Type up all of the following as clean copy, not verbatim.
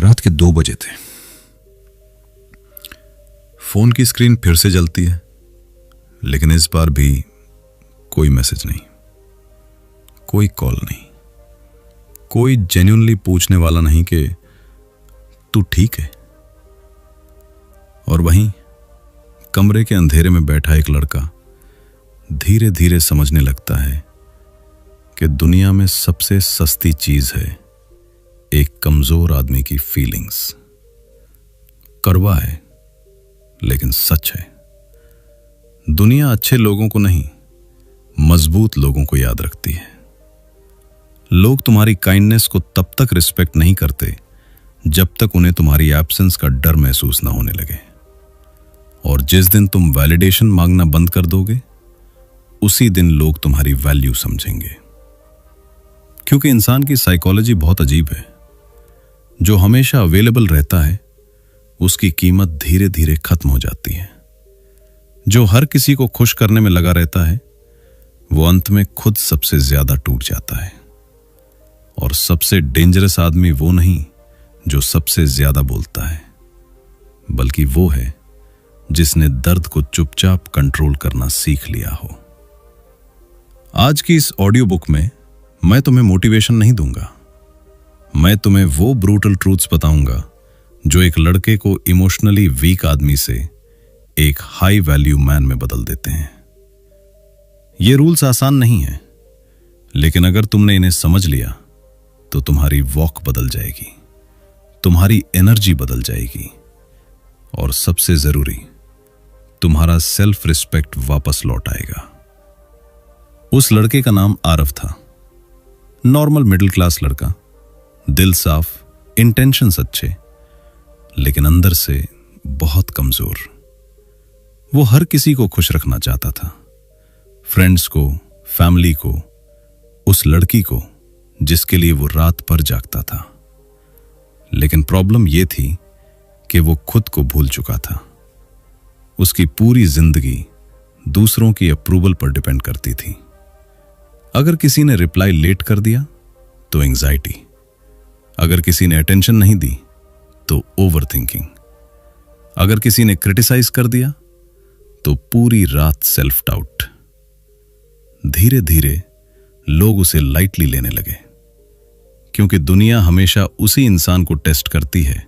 रात के 2 बजे थे। फोन की स्क्रीन फिर से जलती है, लेकिन इस बार भी कोई मैसेज नहीं, कोई कॉल नहीं, कोई जेन्युइनली पूछने वाला नहीं कि तू ठीक है। और वहीं कमरे के अंधेरे में बैठा एक लड़का धीरे धीरे समझने लगता है कि दुनिया में सबसे सस्ती चीज है एक कमजोर आदमी की फीलिंग्स। कड़वा है लेकिन सच है। दुनिया अच्छे लोगों को नहीं, मजबूत लोगों को याद रखती है। लोग तुम्हारी काइंडनेस को तब तक रिस्पेक्ट नहीं करते जब तक उन्हें तुम्हारी एब्सेंस का डर महसूस ना होने लगे। और जिस दिन तुम वैलिडेशन मांगना बंद कर दोगे, उसी दिन लोग तुम्हारी वैल्यू समझेंगे। क्योंकि इंसान की साइकोलॉजी बहुत अजीब है। जो हमेशा अवेलेबल रहता है उसकी कीमत धीरे धीरे खत्म हो जाती है। जो हर किसी को खुश करने में लगा रहता है वो अंत में खुद सबसे ज्यादा टूट जाता है। और सबसे डेंजरस आदमी वो नहीं जो सबसे ज्यादा बोलता है, बल्कि वो है जिसने दर्द को चुपचाप कंट्रोल करना सीख लिया हो। आज की इस ऑडियो बुक में मैं तुम्हें मोटिवेशन नहीं दूंगा। मैं तुम्हें वो ब्रूटल ट्रूथ्स बताऊंगा जो एक लड़के को इमोशनली वीक आदमी से एक हाई वैल्यू मैन में बदल देते हैं। ये रूल्स आसान नहीं है, लेकिन अगर तुमने इन्हें समझ लिया तो तुम्हारी वॉक बदल जाएगी, तुम्हारी एनर्जी बदल जाएगी, और सबसे जरूरी तुम्हारा सेल्फ रिस्पेक्ट वापस लौट आएगा। उस लड़के का नाम आरव था। नॉर्मल मिडिल क्लास लड़का, दिल साफ, इंटेंशंस अच्छे, लेकिन अंदर से बहुत कमजोर। वो हर किसी को खुश रखना चाहता था, फ्रेंड्स को, फैमिली को, उस लड़की को जिसके लिए वो रात भर जागता था। लेकिन प्रॉब्लम ये थी कि वो खुद को भूल चुका था। उसकी पूरी जिंदगी दूसरों की अप्रूवल पर डिपेंड करती थी। अगर किसी ने रिप्लाई लेट कर दिया तो एंजाइटी, अगर किसी ने अटेंशन नहीं दी तो ओवर थिंकिंग, अगर किसी ने क्रिटिसाइज कर दिया तो पूरी रात सेल्फ डाउट। धीरे धीरे लोग उसे लाइटली लेने लगे, क्योंकि दुनिया हमेशा उसी इंसान को टेस्ट करती है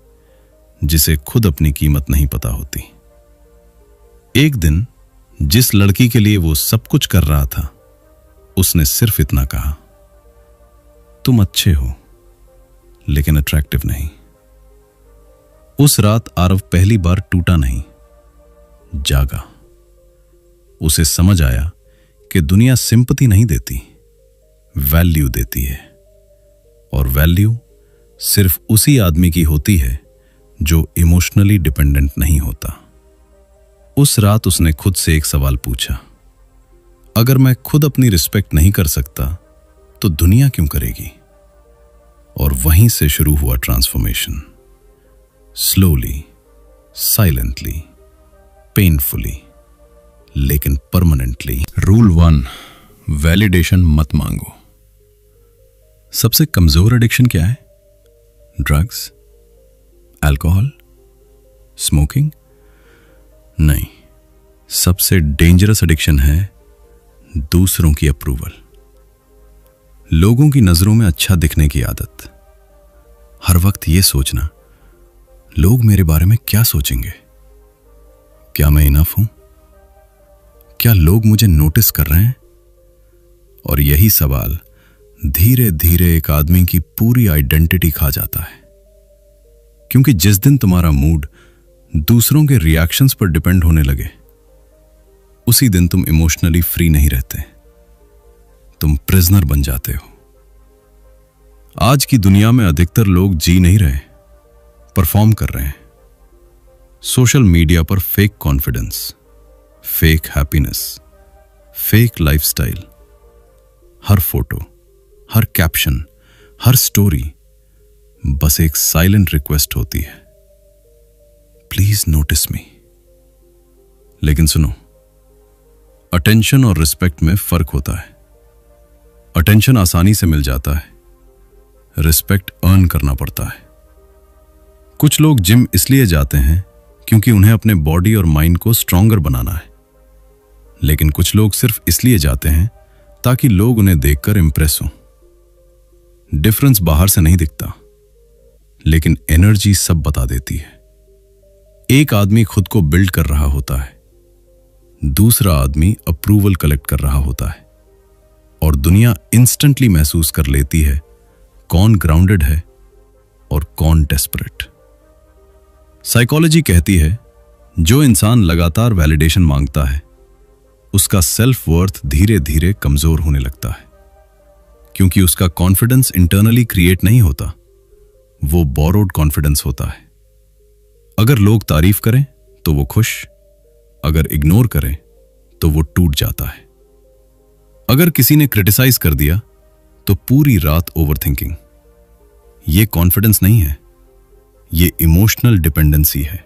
जिसे खुद अपनी कीमत नहीं पता होती। एक दिन जिस लड़की के लिए वो सब कुछ कर रहा था, उसने सिर्फ इतना कहा, तुम अच्छे हो लेकिन अट्रैक्टिव नहीं। उस रात आरव पहली बार टूटा नहीं, जागा। उसे समझ आया कि दुनिया सिंपैथी नहीं देती, वैल्यू देती है। और वैल्यू सिर्फ उसी आदमी की होती है जो इमोशनली डिपेंडेंट नहीं होता। उस रात उसने खुद से एक सवाल पूछा, अगर मैं खुद अपनी रिस्पेक्ट नहीं कर सकता तो दुनिया क्यों करेगी? और वहीं से शुरू हुआ ट्रांसफॉर्मेशन। स्लोली, साइलेंटली, पेनफुली, लेकिन परमानेंटली। रूल 1, वैलिडेशन मत मांगो। सबसे कमजोर एडिक्शन क्या है? Drugs, alcohol, smoking? नहीं, सबसे डेंजरस एडिक्शन है दूसरों की अप्रूवल। लोगों की नजरों में अच्छा दिखने की आदत। हर वक्त ये सोचना, लोग मेरे बारे में क्या सोचेंगे? क्या मैं इनफ हूं? क्या लोग मुझे नोटिस कर रहे हैं? और यही सवाल धीरे धीरे एक आदमी की पूरी आइडेंटिटी खा जाता है। क्योंकि जिस दिन तुम्हारा मूड दूसरों के रिएक्शंस पर डिपेंड होने लगे, उसी दिन तुम इमोशनली फ्री नहीं रहते, तुम प्रिजनर बन जाते हो। आज की दुनिया में अधिकतर लोग जी नहीं रहे, परफॉर्म कर रहे हैं। सोशल मीडिया पर fake confidence, fake happiness, fake lifestyle. हर फोटो, हर कैप्शन, हर स्टोरी बस एक साइलेंट रिक्वेस्ट होती है, प्लीज नोटिस मी। लेकिन सुनो, अटेंशन और रिस्पेक्ट में फर्क होता है। अटेंशन आसानी से मिल जाता है, रिस्पेक्ट अर्न करना पड़ता है। कुछ लोग जिम इसलिए जाते हैं क्योंकि उन्हें अपने बॉडी और माइंड को स्ट्रॉन्गर बनाना है, लेकिन कुछ लोग सिर्फ इसलिए जाते हैं ताकि लोग उन्हें देखकर इंप्रेस हों। डिफरेंस बाहर से नहीं दिखता, लेकिन एनर्जी सब बता देती है। एक आदमी खुद को बिल्ड कर रहा होता है, दूसरा आदमी अप्रूवल कलेक्ट कर रहा होता है, और दुनिया इंस्टेंटली महसूस कर लेती है कौन ग्राउंडेड है और कौन डेस्परेट। साइकोलॉजी कहती है जो इंसान लगातार वैलिडेशन मांगता है उसका सेल्फ वर्थ धीरे धीरे कमजोर होने लगता है, क्योंकि उसका कॉन्फिडेंस इंटरनली क्रिएट नहीं होता, वो बोरोड कॉन्फिडेंस होता है। अगर लोग तारीफ करें तो वो खुश, अगर इग्नोर करें तो वो टूट जाता है। अगर किसी ने क्रिटिसाइज कर दिया तो पूरी रात ओवरथिंकिंग। ये कॉन्फिडेंस नहीं है, ये इमोशनल डिपेंडेंसी है,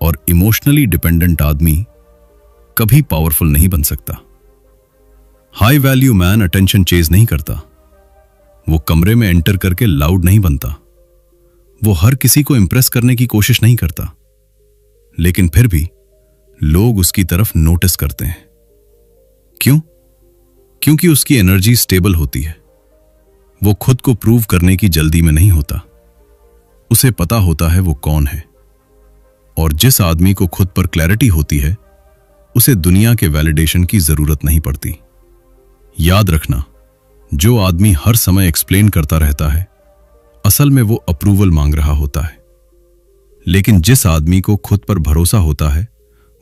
और इमोशनली डिपेंडेंट आदमी कभी पावरफुल नहीं बन सकता। High value man attention chase नहीं करता, वो कमरे में एंटर करके लाउड नहीं बनता, वो हर किसी को इंप्रेस करने की कोशिश नहीं करता, लेकिन फिर भी लोग उसकी तरफ नोटिस करते हैं। क्यों? क्योंकि उसकी एनर्जी स्टेबल होती है। वो खुद को प्रूव करने की जल्दी में नहीं होता, उसे पता होता है वो कौन है। और जिस आदमी को खुद पर क्लैरिटी होती है उसे दुनिया के वैलिडेशन की जरूरत नहीं पड़ती। याद रखना, जो आदमी हर समय एक्सप्लेन करता रहता है असल में वो अप्रूवल मांग रहा होता है, लेकिन जिस आदमी को खुद पर भरोसा होता है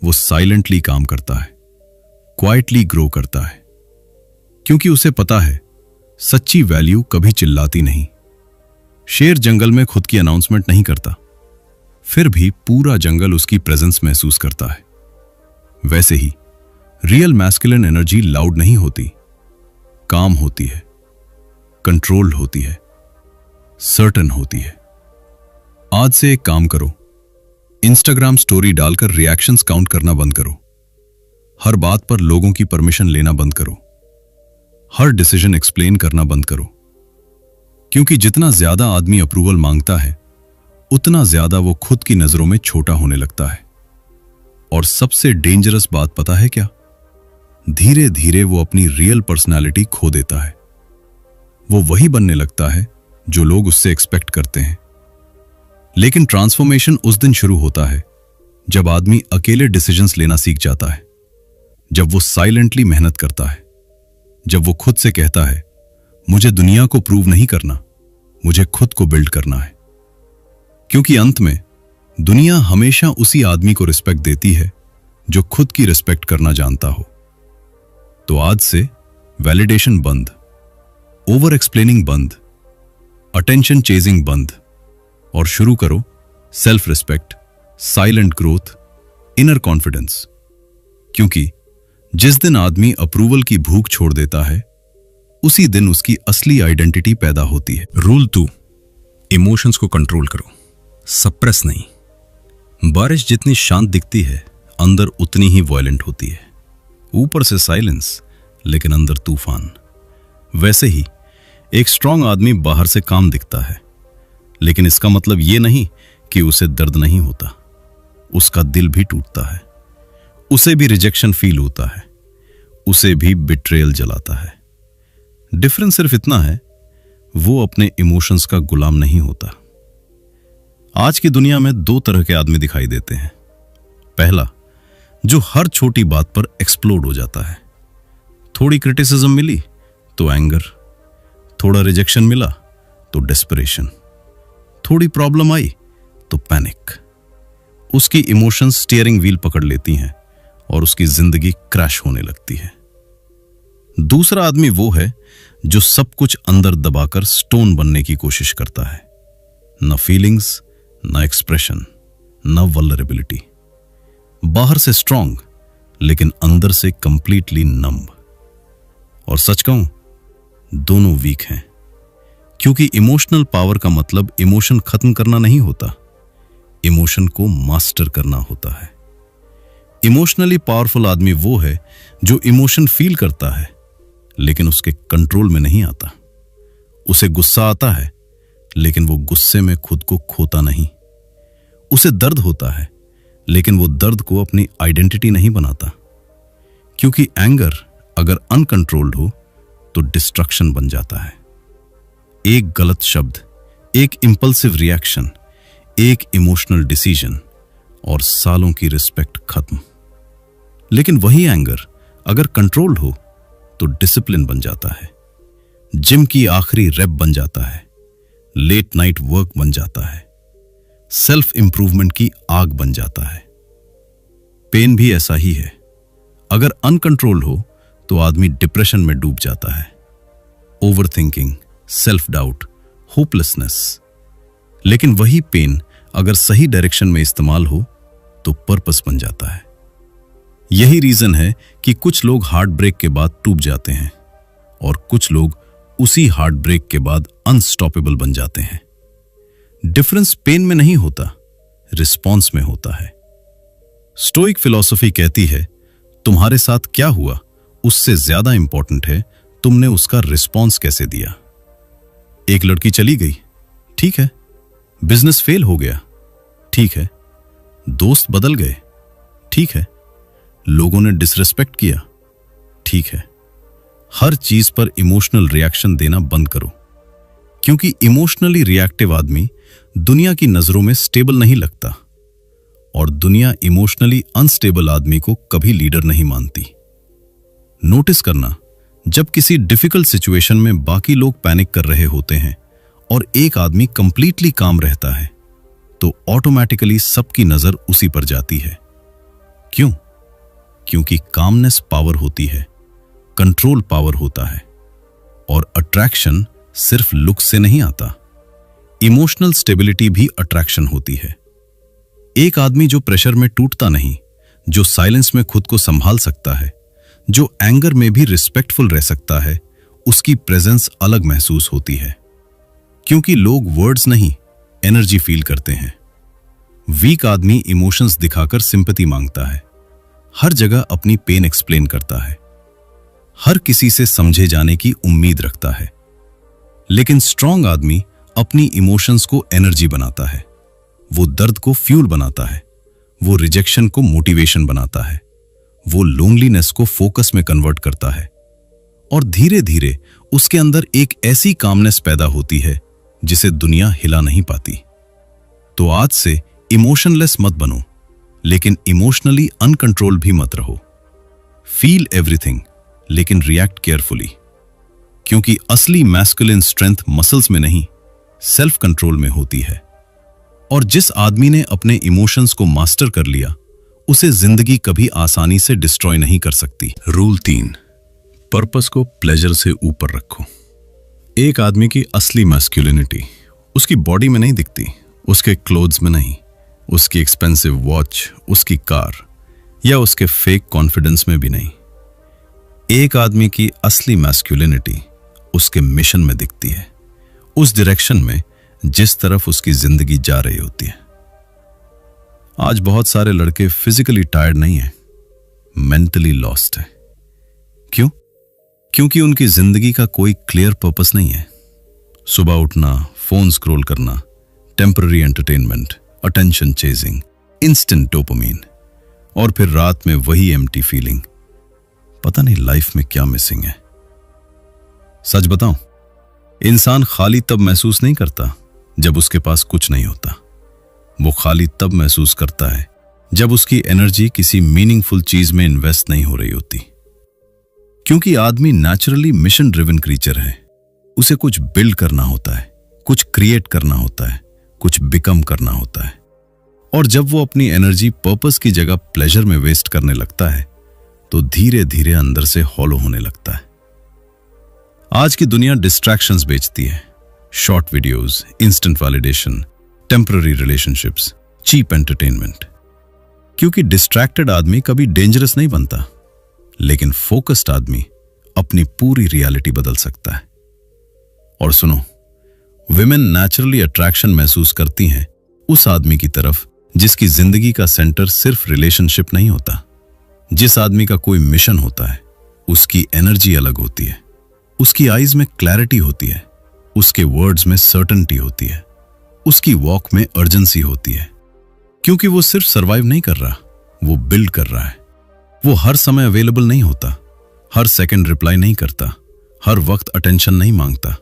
वो साइलेंटली काम करता है, क्वाइटली ग्रो करता है, क्योंकि उसे पता है सच्ची वैल्यू कभी चिल्लाती नहीं। शेर जंगल में खुद की अनाउंसमेंट नहीं करता, फिर भी पूरा जंगल उसकी प्रेजेंस महसूस करता है। वैसे ही रियल मैस्कुलिन एनर्जी लाउड नहीं होती, काम होती है, कंट्रोल्ड होती है, सर्टेन होती है। आज से एक काम करो, इंस्टाग्राम स्टोरी डालकर रिएक्शंस काउंट करना बंद करो, हर बात पर लोगों की परमिशन लेना बंद करो, हर डिसीजन एक्सप्लेन करना बंद करो, क्योंकि जितना ज्यादा आदमी अप्रूवल मांगता है उतना ज्यादा वो खुद की नजरों में छोटा होने लगता है। और सबसे डेंजरस बात पता है क्या? धीरे धीरे वो अपनी रियल पर्सनालिटी खो देता है। वो वही बनने लगता है जो लोग उससे एक्सपेक्ट करते हैं। लेकिन ट्रांसफॉर्मेशन उस दिन शुरू होता है जब आदमी अकेले डिसीजंस लेना सीख जाता है, जब वो साइलेंटली मेहनत करता है, जब वो खुद से कहता है मुझे दुनिया को प्रूव नहीं करना, मुझे खुद को बिल्ड करना है। क्योंकि अंत में दुनिया हमेशा उसी आदमी को रिस्पेक्ट देती है जो खुद की रिस्पेक्ट करना जानता हो। तो आज से वैलिडेशन बंद, ओवर एक्सप्लेनिंग बंद, अटेंशन चेजिंग बंद, और शुरू करो self respect, silent growth, inner confidence. क्योंकि जिस दिन आदमी अप्रूवल की भूख छोड़ देता है उसी दिन उसकी असली आइडेंटिटी पैदा होती है। रूल 2, इमोशंस को कंट्रोल करो, सप्रेस नहीं। बारिश जितनी शांत दिखती है अंदर उतनी ही वायलेंट होती है। ऊपर से साइलेंस लेकिन अंदर तूफान। वैसे ही एक स्ट्रांग आदमी बाहर से काम दिखता है, लेकिन इसका मतलब यह नहीं कि उसे दर्द नहीं होता। उसका दिल भी टूटता है, उसे भी रिजेक्शन फील होता है, उसे भी बिट्रेयल जलाता है। डिफरेंस सिर्फ इतना है, वो अपने इमोशंस का गुलाम नहीं होता। आज की दुनिया में दो तरह के आदमी दिखाई देते हैं। पहला, जो हर छोटी बात पर एक्सप्लोड हो जाता है। थोड़ी क्रिटिसिज्म मिली तो एंगर, थोड़ा रिजेक्शन मिला तो डेस्परेशन, थोड़ी प्रॉब्लम आई तो पैनिक। उसकी इमोशंस स्टीयरिंग व्हील पकड़ लेती हैं और उसकी जिंदगी क्रैश होने लगती है। दूसरा आदमी वो है जो सब कुछ अंदर दबाकर स्टोन बनने की कोशिश करता है। न फीलिंग्स, न एक्सप्रेशन, न वल्नरेबिलिटी। बाहर से स्ट्रांग लेकिन अंदर से कंप्लीटली नम्ब। और सच कहूं, दोनों वीक हैं, क्योंकि इमोशनल पावर का मतलब इमोशन खत्म करना नहीं होता, इमोशन को मास्टर करना होता है। इमोशनली पावरफुल आदमी वो है जो इमोशन फील करता है लेकिन उसके कंट्रोल में नहीं आता। उसे गुस्सा आता है लेकिन वो गुस्से में खुद को खोता नहीं। उसे दर्द होता है, लेकिन वो दर्द को अपनी आइडेंटिटी नहीं बनाता, क्योंकि एंगर अगर अनकंट्रोल्ड हो तो डिस्ट्रक्शन बन जाता है। एक गलत शब्द, एक इंपल्सिव रिएक्शन, एक इमोशनल डिसीजन और सालों की रिस्पेक्ट खत्म। लेकिन वही एंगर अगर कंट्रोल्ड हो तो डिसिप्लिन बन जाता है, जिम की आखिरी रेप बन जाता है, लेट नाइट वर्क बन जाता है, सेल्फ इंप्रूवमेंट की आग बन जाता है। पेन भी ऐसा ही है। अगर अनकंट्रोल हो तो आदमी डिप्रेशन में डूब जाता है, over thinking, self doubt, hopelessness. लेकिन वही पेन अगर सही डायरेक्शन में इस्तेमाल हो तो पर्पस बन जाता है। यही रीजन है कि कुछ लोग हार्ट ब्रेक के बाद टूट जाते हैं और कुछ लोग उसी हार्ट ब्रेक के बाद अनस्टॉपेबल बन जाते हैं। डिफरेंस पेन में नहीं होता, रिस्पॉन्स में होता है। स्टोइक फिलॉसफी कहती है तुम्हारे साथ क्या हुआ उससे ज्यादा इंपॉर्टेंट है तुमने उसका रिस्पॉन्स कैसे दिया। एक लड़की चली गई, ठीक है। बिजनेस फेल हो गया, ठीक है। दोस्त बदल गए, ठीक है। लोगों ने डिसरिस्पेक्ट किया, ठीक है। हर चीज पर इमोशनल रिएक्शन देना बंद करो, क्योंकि इमोशनली रिएक्टिव आदमी दुनिया की नजरों में स्टेबल नहीं लगता और दुनिया इमोशनली अनस्टेबल आदमी को कभी लीडर नहीं मानती। नोटिस करना, जब किसी डिफिकल्ट सिचुएशन में बाकी लोग पैनिक कर रहे होते हैं और एक आदमी कंप्लीटली काम रहता है तो ऑटोमेटिकली सबकी नजर उसी पर जाती है। क्यों? क्योंकि कामनेस पावर होती है, कंट्रोल पावर होता है और अट्रैक्शन सिर्फ लुक से नहीं आता, इमोशनल स्टेबिलिटी भी अट्रैक्शन होती है। एक आदमी जो प्रेशर में टूटता नहीं, जो साइलेंस में खुद को संभाल सकता है, जो एंगर में भी रिस्पेक्टफुल रह सकता है, उसकी प्रेजेंस अलग महसूस होती है। क्योंकि लोग वर्ड्स नहीं, एनर्जी फील करते हैं। वीक आदमी इमोशंस दिखाकर सिंपैथी मांगता है, हर जगह अपनी पेन एक्सप्लेन करता है, हर किसी से समझे जाने की उम्मीद रखता है। लेकिन स्ट्रांग आदमी अपनी इमोशंस को एनर्जी बनाता है, वो दर्द को फ्यूल बनाता है, वो रिजेक्शन को मोटिवेशन बनाता है, वो लोनलीनेस को फोकस में कन्वर्ट करता है और धीरे धीरे उसके अंदर एक ऐसी कामनेस पैदा होती है जिसे दुनिया हिला नहीं पाती। तो आज से इमोशनलेस मत बनो, लेकिन इमोशनली अनकंट्रोल भी मत रहो। फील एवरीथिंग लेकिन रिएक्ट केयरफुली, क्योंकि असली मैस्कुलिन स्ट्रेंथ मसल्स में नहीं, सेल्फ कंट्रोल में होती है। और जिस आदमी ने अपने इमोशंस को मास्टर कर लिया, उसे जिंदगी कभी आसानी से डिस्ट्रॉय नहीं कर सकती। रूल 3, पर्पस को प्लेजर से ऊपर रखो। एक आदमी की असली मैस्कुलिनिटी उसकी बॉडी में नहीं दिखती, उसके क्लोथ्स में नहीं, उसकी एक्सपेंसिव वॉच, उसकी कार या उसके फेक कॉन्फिडेंस में भी नहीं। एक आदमी की असली मैस्कुलिनिटी उसके मिशन में दिखती है, उस डायरेक्शन में जिस तरफ उसकी जिंदगी जा रही होती है। आज बहुत सारे लड़के फिजिकली टायर्ड नहीं है, मेंटली लॉस्ट है। क्यों? क्योंकि उनकी जिंदगी का कोई क्लियर पर्पस नहीं है। सुबह उठना, फोन स्क्रॉल करना, temporary entertainment, attention chasing, instant dopamine और फिर रात में वही एम्प्टी फीलिंग। पता नहीं लाइफ में क्या मिसिंग है। सच बताऊं, इंसान खाली तब महसूस नहीं करता जब उसके पास कुछ नहीं होता। वो खाली तब महसूस करता है जब उसकी एनर्जी किसी मीनिंगफुल चीज में इन्वेस्ट नहीं हो रही होती। क्योंकि आदमी नेचुरली मिशन ड्रिवन क्रीचर है। उसे कुछ बिल्ड करना होता है, कुछ क्रिएट करना होता है, कुछ बिकम करना होता है। और जब वो अपनी एनर्जी पर्पस की जगह प्लेजर में वेस्ट करने लगता है तो धीरे धीरे अंदर से हॉलो होने लगता है। आज की दुनिया डिस्ट्रैक्शंस बेचती है, short videos, instant validation, temporary relationships, cheap entertainment. क्योंकि डिस्ट्रैक्टेड आदमी कभी डेंजरस नहीं बनता, लेकिन फोकस्ड आदमी अपनी पूरी रियलिटी बदल सकता है। और सुनो, विमेन नेचुरली अट्रैक्शन महसूस करती हैं उस आदमी की तरफ जिसकी जिंदगी का सेंटर सिर्फ रिलेशनशिप नहीं होता। जिस आदमी का कोई मिशन होता है, उसकी एनर्जी अलग होती है, उसकी आईज में क्लैरिटी होती है, उसके वर्ड्स में सर्टेनिटी होती है, उसकी वॉक में अर्जेंसी होती है। क्योंकि वो सिर्फ सरवाइव नहीं कर रहा, वो बिल्ड कर रहा है। वो हर समय अवेलेबल नहीं होता, हर सेकंड रिप्लाई नहीं करता, हर वक्त अटेंशन नहीं मांगता,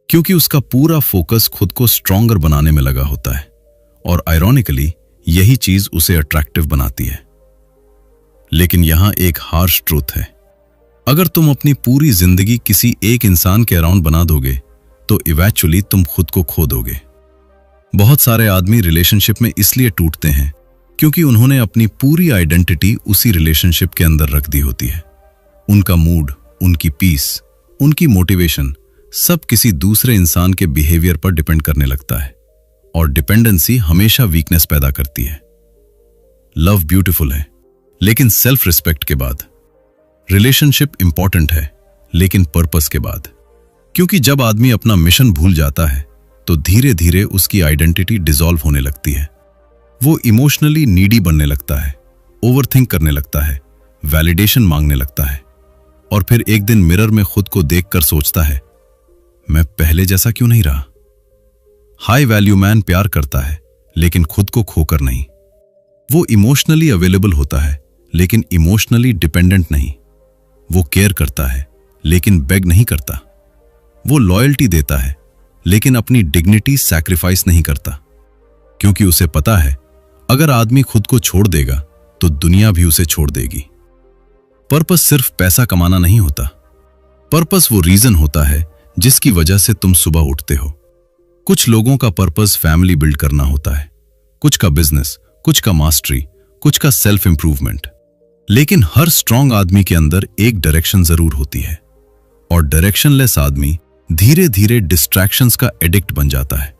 क्योंकि उसका पूरा फोकस खुद को स्ट्रॉन्गर बनाने में लगा होता है। और आयरॉनिकली यही चीज उसे अट्रैक्टिव बनाती है। लेकिन यहां एक हार्श ट्रूथ है, अगर तुम अपनी पूरी जिंदगी किसी एक इंसान के अराउंड बना दोगे तो इवेंचुअली तुम खुद को खो दोगे। बहुत सारे आदमी रिलेशनशिप में इसलिए टूटते हैं क्योंकि उन्होंने अपनी पूरी आइडेंटिटी उसी रिलेशनशिप के अंदर रख दी होती है। उनका मूड, उनकी पीस, उनकी मोटिवेशन सब किसी दूसरे इंसान के बिहेवियर पर डिपेंड करने लगता है। और डिपेंडेंसी हमेशा वीकनेस पैदा करती है। लव ब्यूटीफुल है, लेकिन सेल्फ रिस्पेक्ट के बाद। रिलेशनशिप इंपॉर्टेंट है, लेकिन पर्पस के बाद। क्योंकि जब आदमी अपना मिशन भूल जाता है तो धीरे धीरे उसकी आइडेंटिटी डिसॉल्व होने लगती है। वो इमोशनली नीडी बनने लगता है, ओवरथिंक करने लगता है, वैलिडेशन मांगने लगता है, और फिर एक दिन मिरर में खुद को देखकर सोचता है, मैं पहले जैसा क्यों नहीं रहा। हाई वैल्यू मैन प्यार करता है, लेकिन खुद को खोकर नहीं। वो इमोशनली अवेलेबल होता है, लेकिन इमोशनली डिपेंडेंट नहीं। वो केयर करता है, लेकिन बेग नहीं करता। वो लॉयल्टी देता है, लेकिन अपनी डिग्निटी सैक्रिफाइस नहीं करता, क्योंकि उसे पता है अगर आदमी खुद को छोड़ देगा तो दुनिया भी उसे छोड़ देगी। पर्पस सिर्फ पैसा कमाना नहीं होता। पर्पस वो रीजन होता है जिसकी वजह से तुम सुबह उठते हो। कुछ लोगों का पर्पस फैमिली बिल्ड करना होता है, कुछ का बिजनेस, कुछ का मास्टरी, कुछ का सेल्फ इंप्रूवमेंट। लेकिन हर स्ट्रांग आदमी के अंदर एक डायरेक्शन जरूर होती है, और डायरेक्शनलेस आदमी धीरे धीरे डिस्ट्रैक्शंस का एडिक्ट बन जाता है।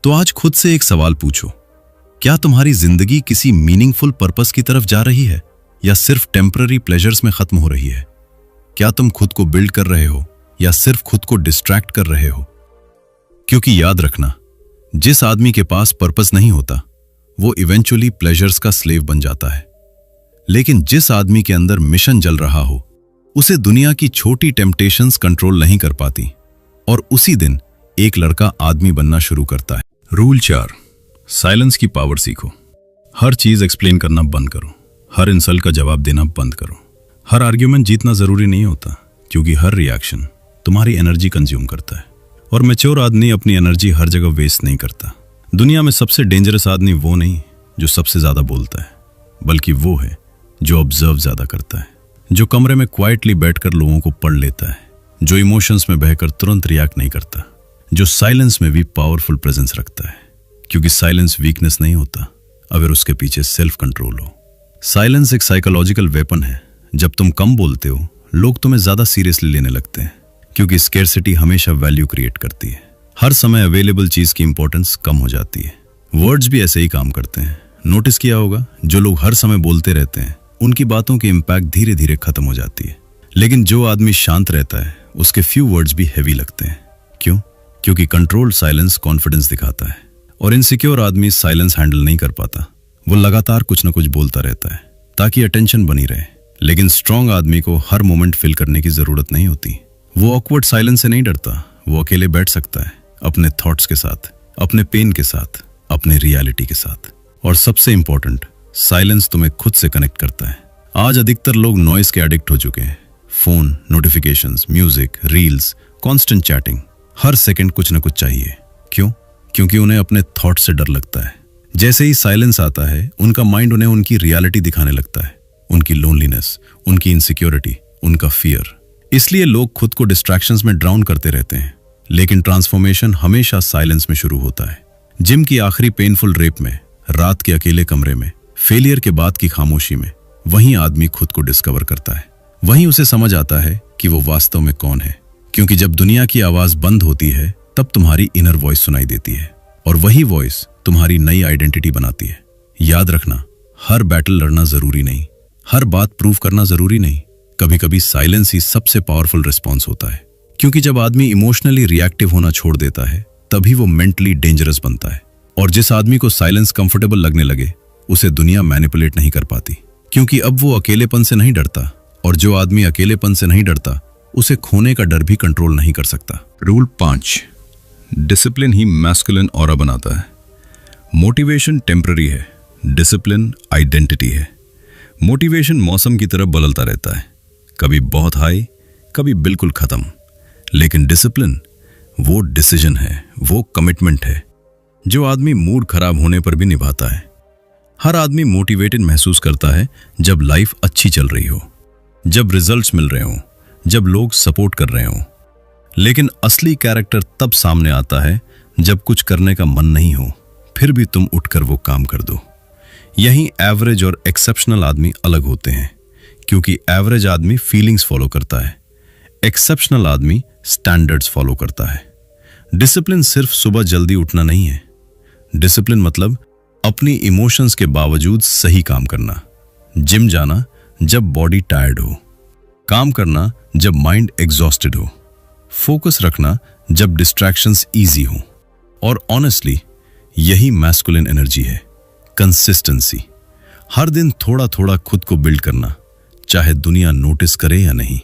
तो आज खुद से एक सवाल पूछो, क्या तुम्हारी जिंदगी किसी मीनिंगफुल पर्पस की तरफ जा रही है या सिर्फ टेम्पररी प्लेजर्स में खत्म हो रही है? क्या तुम खुद को बिल्ड कर रहे हो या सिर्फ खुद को डिस्ट्रैक्ट कर रहे हो? क्योंकि याद रखना, जिस आदमी के पास पर्पस नहीं होता वो इवेंचुअली प्लेजर्स का स्लेव बन जाता है। लेकिन जिस आदमी के अंदर मिशन जल रहा हो उसे दुनिया की छोटी टेम्पटेशंस कंट्रोल नहीं कर पाती, और उसी दिन एक लड़का आदमी बनना शुरू करता है। रूल 4, साइलेंस की पावर सीखो। हर चीज एक्सप्लेन करना बंद करो, हर इंसल्ट का जवाब देना बंद करो। हर आर्ग्यूमेंट जीतना जरूरी नहीं होता, क्योंकि हर रिएक्शन तुम्हारी एनर्जी कंज्यूम करता है। और मैच्योर आदमी अपनी एनर्जी हर जगह वेस्ट नहीं करता। दुनिया में सबसे डेंजरस आदमी वो नहीं जो सबसे ज्यादा बोलता है, बल्कि वो है जो ऑब्जर्व ज्यादा करता है, जो कमरे में क्वाइटली बैठकर लोगों को पढ़ लेता है, जो इमोशंस में बहकर तुरंत रिएक्ट नहीं करता, जो साइलेंस में भी पावरफुल प्रेजेंस रखता है। क्योंकि साइलेंस वीकनेस नहीं होता अगर उसके पीछे सेल्फ कंट्रोल हो। साइलेंस एक साइकोलॉजिकल वेपन है। जब तुम कम बोलते हो लोग तुम्हें ज्यादा सीरियसली लेने लगते हैं, क्योंकि स्केर्सिटी हमेशा वैल्यू क्रिएट करती है। हर समय अवेलेबल चीज की इंपॉर्टेंस कम हो जाती है। वर्ड्स भी ऐसे ही काम करते हैं। नोटिस किया होगा, जो लोग हर समय बोलते रहते हैं उनकी बातों की इंपैक्ट धीरे धीरे खत्म हो जाती है। लेकिन जो आदमी शांत रहता है उसके फ्यू वर्ड्स भी हैवी लगते हैं। क्यों? क्योंकि कंट्रोल्ड साइलेंस कॉन्फिडेंस दिखाता है, और इनसिक्योर आदमी साइलेंस हैंडल नहीं कर पाता। वो लगातार कुछ ना कुछ बोलता रहता है ताकि अटेंशन बनी रहे। लेकिन स्ट्रांग आदमी को हर मोमेंट फिल करने की जरूरत नहीं होती। वो ऑकवर्ड साइलेंस से नहीं डरता। वो अकेले बैठ सकता है, अपने थॉट्स के साथ, अपने पेन के साथ, अपने रियलिटी के साथ। और सबसे इंपॉर्टेंट, साइलेंस तुम्हें खुद से कनेक्ट करता है। आज अधिकतर लोग नॉइस के एडिक्ट हो चुके हैं। Phone, notifications, music, reels, constant chatting, हर सेकंड कुछ ना कुछ चाहिए। क्यों? क्योंकि उन्हें अपने थॉट से डर लगता है। जैसे ही साइलेंस आता है उनका माइंड उन्हें उनकी रियलिटी दिखाने लगता है, उनकी लोनलीनेस, उनकी इनसिक्योरिटी, उनका फियर। इसलिए लोग खुद को डिस्ट्रैक्शंस में ड्राउन करते रहते हैं। लेकिन ट्रांसफॉर्मेशन हमेशा साइलेंस में शुरू होता है। जिम की आखिरी पेनफुल रेप में, रात के अकेले कमरे में, फेलियर के बाद की खामोशी में, वहीं आदमी खुद को डिस्कवर करता है। वहीं उसे समझ आता है कि वो वास्तव में कौन है। क्योंकि जब दुनिया की आवाज बंद होती है तब तुम्हारी इनर वॉइस सुनाई देती है, और वही वॉइस तुम्हारी नई आइडेंटिटी बनाती है। याद रखना, हर बैटल लड़ना जरूरी नहीं, हर बात प्रूव करना जरूरी नहीं। कभी कभी साइलेंस ही सबसे पावरफुल रिस्पॉन्स होता है। क्योंकि जब आदमी इमोशनली रिएक्टिव होना छोड़ देता है तभी वो मेंटली डेंजरस बनता है। और जिस आदमी को साइलेंस कंफर्टेबल लगने लगे उसे दुनिया मैनिपुलेट नहीं कर पाती, क्योंकि अब वो अकेलेपन से नहीं डरता। और जो आदमी अकेलेपन से नहीं डरता उसे खोने का डर भी कंट्रोल नहीं कर सकता। रूल 5, डिसिप्लिन ही मैस्कुलिन ऑरा बनाता है। मोटिवेशन टेम्पररी है, डिसिप्लिन आइडेंटिटी है। मोटिवेशन मौसम की तरह बदलता रहता है, कभी बहुत हाई, कभी बिल्कुल खत्म। लेकिन डिसिप्लिन वो डिसीजन है, वो कमिटमेंट है जो आदमी मूड खराब होने पर भी निभाता है। हर आदमी मोटिवेटेड महसूस करता है जब लाइफ अच्छी चल रही हो, जब रिजल्ट्स मिल रहे हो, जब लोग सपोर्ट कर रहे हो। लेकिन असली कैरेक्टर तब सामने आता है जब कुछ करने का मन नहीं हो, फिर भी तुम उठकर वो काम कर दो। यहीं एवरेज और एक्सेप्शनल आदमी अलग होते हैं, क्योंकि एवरेज आदमी फीलिंग्स फॉलो करता है, एक्सेप्शनल आदमी स्टैंडर्ड्स फॉलो करता है। डिसिप्लिन सिर्फ सुबह जल्दी उठना नहीं है। डिसिप्लिन मतलब अपनी इमोशंस के बावजूद सही काम करना, जिम जाना जब बॉडी टायर्ड हो, काम करना जब माइंड एग्जॉस्टेड हो, फोकस रखना जब डिस्ट्रैक्शंस इजी हो। और ऑनेस्टली यही मैस्कुलिन एनर्जी है, कंसिस्टेंसी। हर दिन थोड़ा थोड़ा खुद को बिल्ड करना, चाहे दुनिया नोटिस करे या नहीं,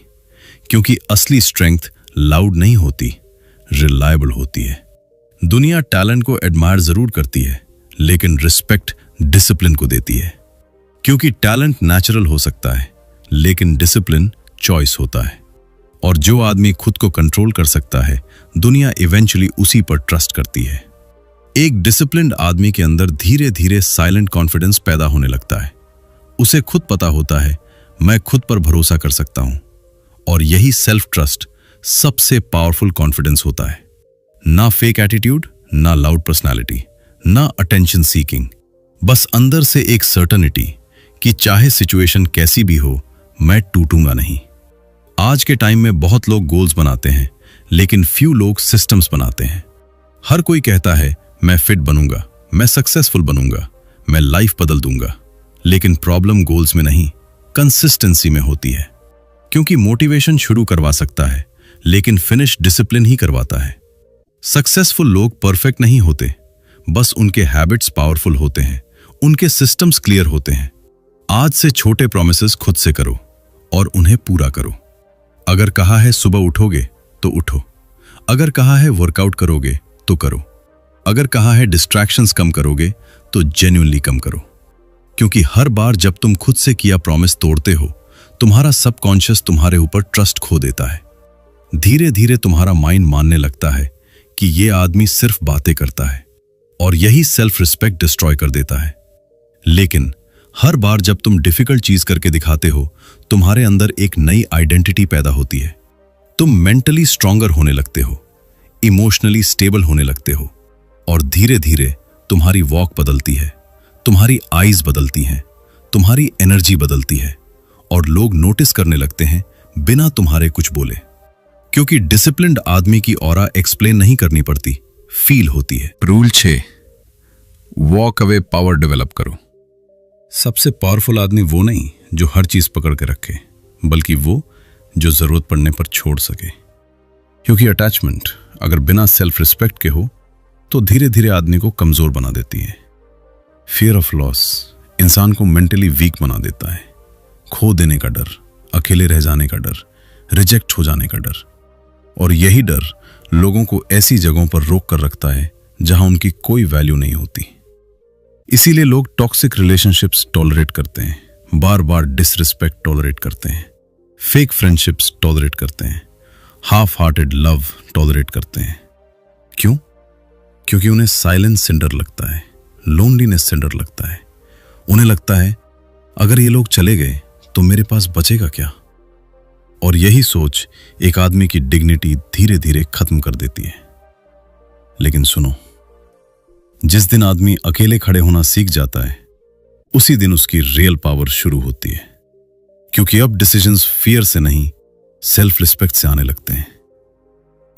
क्योंकि असली स्ट्रेंथ लाउड नहीं होती, रिलायबल होती है। दुनिया टैलेंट को एडमायर जरूर करती है, लेकिन रिस्पेक्ट डिसिप्लिन को देती है। क्योंकि टैलेंट नेचुरल हो सकता है, लेकिन डिसिप्लिन चॉइस होता है। और जो आदमी खुद को कंट्रोल कर सकता है, दुनिया इवेंचुअली उसी पर ट्रस्ट करती है। एक डिसिप्लिन्ड आदमी के अंदर धीरे धीरे साइलेंट कॉन्फिडेंस पैदा होने लगता है। उसे खुद पता होता है, मैं खुद पर भरोसा कर सकता हूं। और यही सेल्फ ट्रस्ट सबसे पावरफुल कॉन्फिडेंस होता है। ना फेक एटीट्यूड, ना लाउड पर्सनालिटी, ना अटेंशन सीकिंग, बस अंदर से एक सर्टेनिटी कि चाहे सिचुएशन कैसी भी हो, मैं टूटूंगा नहीं। आज के टाइम में बहुत लोग गोल्स बनाते हैं, लेकिन फ्यू लोग सिस्टम्स बनाते हैं। हर कोई कहता है मैं फिट बनूंगा, मैं सक्सेसफुल बनूंगा, मैं लाइफ बदल दूंगा। लेकिन प्रॉब्लम गोल्स में नहीं, कंसिस्टेंसी में होती है। क्योंकि मोटिवेशन शुरू करवा सकता है, लेकिन फिनिश डिसिप्लिन ही करवाता है। सक्सेसफुल लोग परफेक्ट नहीं होते, बस उनके हैबिट्स पावरफुल होते हैं, उनके सिस्टम्स क्लियर होते हैं। आज से छोटे प्रॉमिसेस खुद से करो और उन्हें पूरा करो। अगर कहा है सुबह उठोगे तो उठो, अगर कहा है वर्कआउट करोगे तो करो, अगर कहा है डिस्ट्रैक्शंस कम करोगे तो जेन्युइनली कम करो। क्योंकि हर बार जब तुम खुद से किया प्रॉमिस तोड़ते हो, तुम्हारा सबकॉन्शियस तुम्हारे ऊपर ट्रस्ट खो देता है। धीरे धीरे तुम्हारा माइंड मानने लगता है कि ये आदमी सिर्फ बातें करता है, और यही सेल्फ रिस्पेक्ट डिस्ट्रॉय कर देता है। लेकिन हर बार जब तुम डिफिकल्ट चीज करके दिखाते हो, तुम्हारे अंदर एक नई आइडेंटिटी पैदा होती है। तुम मेंटली स्ट्रांगर होने लगते हो, इमोशनली स्टेबल होने लगते हो, और धीरे धीरे तुम्हारी वॉक बदलती है, तुम्हारी आईज बदलती हैं, तुम्हारी एनर्जी बदलती है, और लोग नोटिस करने लगते हैं बिना तुम्हारे कुछ बोले। क्योंकि डिसिप्लिन्ड आदमी की ऑरा एक्सप्लेन नहीं करनी पड़ती, फील होती है। Rule 6, walk away power develop करो। सबसे पावरफुल आदमी वो नहीं जो हर चीज पकड़ के रखे, बल्कि वो जो जरूरत पड़ने पर छोड़ सके। क्योंकि अटैचमेंट अगर बिना सेल्फ रिस्पेक्ट के हो तो धीरे धीरे आदमी को कमजोर बना देती है। फियर ऑफ लॉस इंसान को मेंटली वीक बना देता है। खो देने का डर, अकेले रह जाने का डर, रिजेक्ट हो जाने का डर, और यही डर लोगों को ऐसी जगहों पर रोक कर रखता है जहां उनकी कोई वैल्यू नहीं होती। इसीलिए लोग टॉक्सिक रिलेशनशिप्स टॉलरेट करते हैं, बार बार डिसरिस्पेक्ट टॉलरेट करते हैं, फेक फ्रेंडशिप्स टॉलरेट करते हैं, हाफ हार्टेड लव टॉलरेट करते हैं। क्यों? क्योंकि उन्हें साइलेंस से डर लगता है, लोनलीनेस से डर लगता है। उन्हें लगता है अगर ये लोग चले गए तो मेरे पास बचेगा क्या। और यही सोच एक आदमी की डिग्निटी धीरे धीरे खत्म कर देती है। लेकिन सुनो, जिस दिन आदमी अकेले खड़े होना सीख जाता है, उसी दिन उसकी रियल पावर शुरू होती है। क्योंकि अब डिसीजंस फियर से नहीं, सेल्फ रिस्पेक्ट से आने लगते हैं।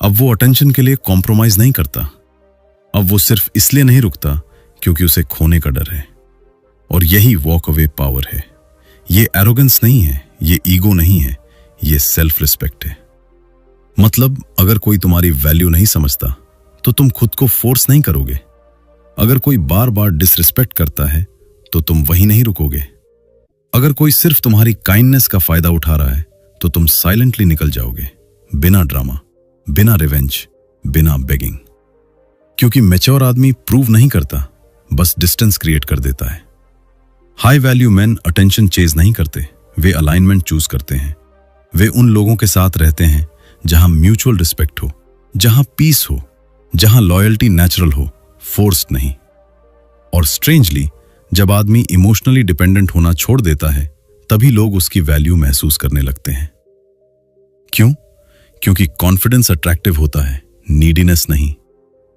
अब वो अटेंशन के लिए कॉम्प्रोमाइज नहीं करता। अब वो सिर्फ इसलिए नहीं रुकता क्योंकि उसे खोने का डर है। और यही वॉक अवे पावर है। ये एरोगेंस नहीं है, ये ईगो नहीं है, ये सेल्फ रिस्पेक्ट है। मतलब अगर कोई तुम्हारी वैल्यू नहीं समझता तो तुम खुद को फोर्स नहीं करोगे। अगर कोई बार बार डिसरिस्पेक्ट करता है तो तुम वहीं नहीं रुकोगे। अगर कोई सिर्फ तुम्हारी काइंडनेस का फायदा उठा रहा है तो तुम साइलेंटली निकल जाओगे, बिना ड्रामा, बिना रिवेंज, बिना बेगिंग। क्योंकि मैच्योर आदमी प्रूव नहीं करता, बस डिस्टेंस क्रिएट कर देता है। High value man attention chase नहीं करते, वे अलाइनमेंट चूज करते हैं। वे उन लोगों के साथ रहते हैं जहां म्यूचुअल रिस्पेक्ट हो, जहां पीस हो, जहां लॉयल्टी नेचुरल हो, फोर्स्ड नहीं। और स्ट्रेंजली, जब आदमी इमोशनली डिपेंडेंट होना छोड़ देता है तभी लोग उसकी वैल्यू महसूस करने लगते हैं। क्यों? क्योंकि कॉन्फिडेंस अट्रैक्टिव होता है, नीडीनेस नहीं।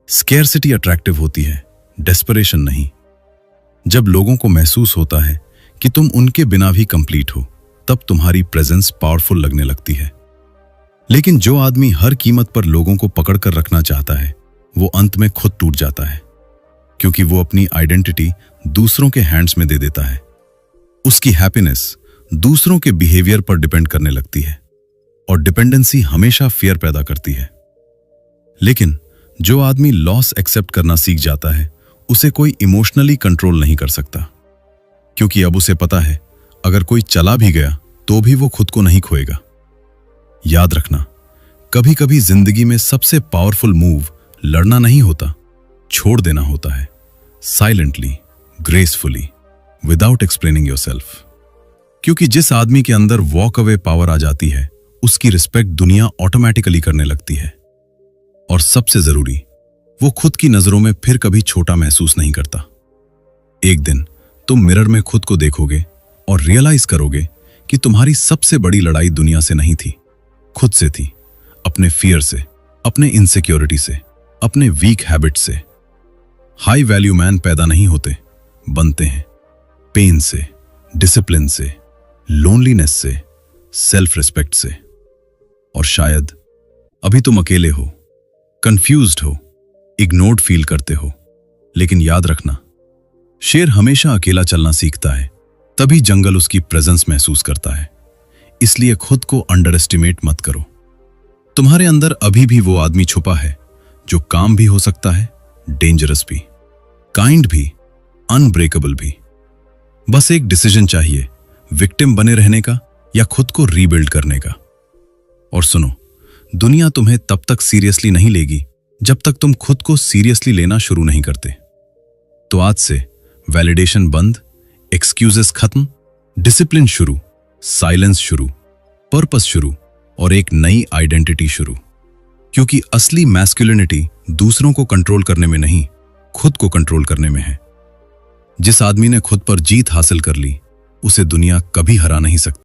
स्केर्सिटी अट्रैक्टिव होती है, डेस्परेशन नहीं। जब लोगों को महसूस होता है कि तुम उनके बिना भी कंप्लीट हो, तब तुम्हारी प्रेजेंस पावरफुल लगने लगती है। लेकिन जो आदमी हर कीमत पर लोगों को पकड़कर रखना चाहता है, वो अंत में खुद टूट जाता है, क्योंकि वो अपनी आइडेंटिटी दूसरों के हैंड्स में दे देता है। उसकी हैप्पीनेस दूसरों के बिहेवियर पर डिपेंड करने लगती है, और डिपेंडेंसी हमेशा फियर पैदा करती है। लेकिन जो आदमी लॉस एक्सेप्ट करना सीख जाता है, उसे कोई इमोशनली कंट्रोल नहीं कर सकता, क्योंकि अब उसे पता है अगर कोई चला भी गया तो भी वो खुद को नहीं खोएगा। याद रखना, कभी कभी जिंदगी में सबसे पावरफुल मूव लड़ना नहीं होता, छोड़ देना होता है, silently, gracefully, without explaining yourself. क्योंकि जिस आदमी के अंदर वॉक अवे पावर आ जाती है, उसकी रिस्पेक्ट दुनिया ऑटोमेटिकली करने लगती है। और सबसे जरूरी, वो खुद की नजरों में फिर कभी छोटा महसूस नहीं करता। एक दिन तुम मिरर में खुद को देखोगे और रियलाइज करोगे कि तुम्हारी सबसे बड़ी लड़ाई दुनिया से नहीं थी, खुद से थी, अपने फियर से, अपने इनसिक्योरिटी से, अपने वीक हैबिट से। हाई वैल्यू मैन पैदा नहीं होते, बनते हैं, पेन से, डिसिप्लिन से, लोनलीनेस से, सेल्फ रिस्पेक्ट से। और शायद अभी तुम अकेले हो, कंफ्यूज्ड हो, इग्नोर्ड फील करते हो, लेकिन याद रखना, शेर हमेशा अकेला चलना सीखता है, तभी जंगल उसकी प्रेजेंस महसूस करता है। इसलिए खुद को अंडर एस्टिमेट मत करो। तुम्हारे अंदर अभी भी वो आदमी छुपा है जो काम भी हो सकता है, डेंजरस भी, काइंड भी, अनब्रेकेबल भी। बस एक डिसीजन चाहिए, विक्टिम बने रहने का या खुद को रीबिल्ड करने का। और सुनो, दुनिया तुम्हें तब तक सीरियसली नहीं लेगी जब तक तुम खुद को सीरियसली लेना शुरू नहीं करते। तो आज से वैलिडेशन बंद, एक्सक्यूजेस खत्म, डिसिप्लिन शुरू, साइलेंस शुरू, पर्पस शुरू और एक नई आइडेंटिटी शुरू। क्योंकि असली मैस्कुलिनिटी दूसरों को कंट्रोल करने में नहीं, खुद को कंट्रोल करने में है। जिस आदमी ने खुद पर जीत हासिल कर ली, उसे दुनिया कभी हरा नहीं सकती।